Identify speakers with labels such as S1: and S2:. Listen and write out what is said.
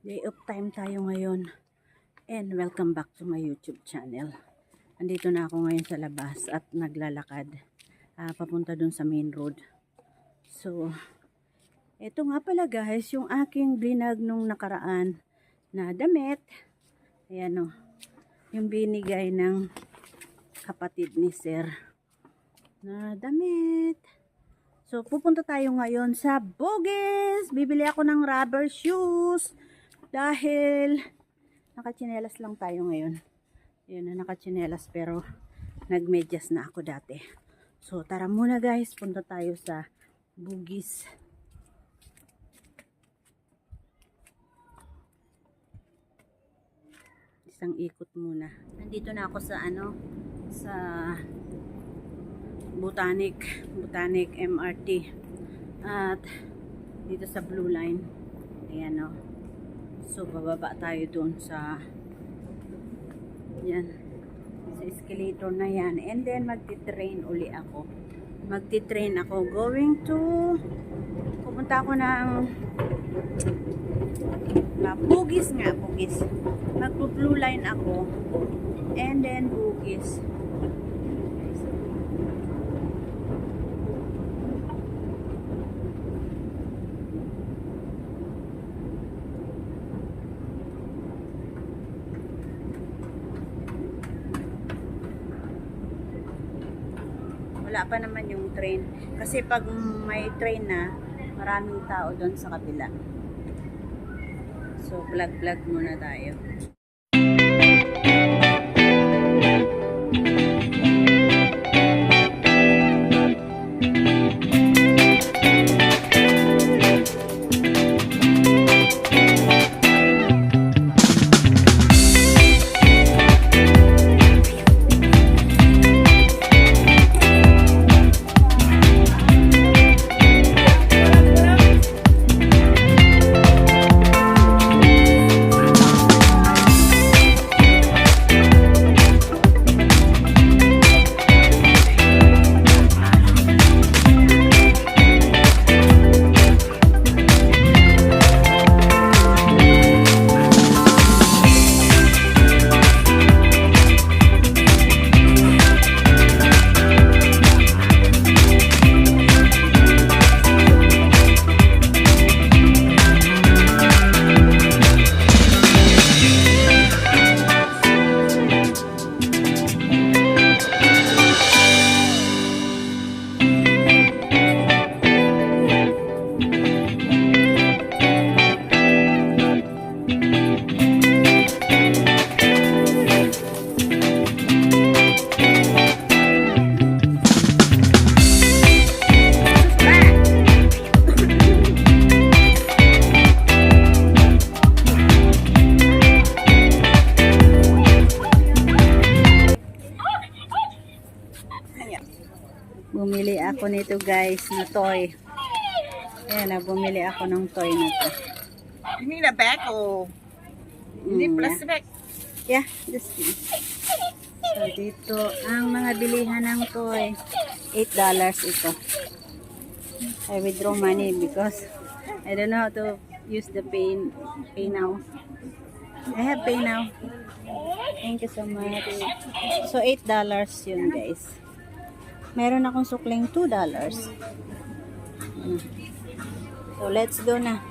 S1: Day of time tayo ngayon. And welcome back to my YouTube channel. Andito na ako ngayon sa labas at naglalakad. Papunta dun sa main road. So, eto nga pala guys, yung aking blinag nung nakaraan na damit. Ayan o. Yung binigay ng kapatid ni Sir na damit. So, pupunta tayo ngayon sa Bugis. Bibili ako ng rubber shoes. Dahil nakachinelas lang tayo ngayon. Yun na, nakachinelas pero nagmedyas na ako dati. So tara muna guys, punta tayo sa Bugis. Isang ikot muna. Nandito na ako sa sa Botanic MRT. At dito sa Blue Line. Ayan o. So, bababa tayo doon sa yan, sa escalator na yan. And then, magti-train uli ako. Magti-train ako. Going to, pupunta ako ng Bugis nga, Bugis. Magpo-Blue Line ako. And then, Bugis. Wala pa naman yung train. Kasi pag may train na, maraming tao doon sa kabila. So, vlog muna tayo. Bumili ako nito guys na toy. Ayan na, bumili ako ng toy na to.
S2: You mean a bag or hindi plastic bag?
S1: Yeah, this thing. So dito, ang mga bilihan ng toy, $8 ito. I withdraw money because I don't know how to use the pay now. I have pay now. Thank you so much. So $8 yun guys. Meron akong sukling $2. So let's go na.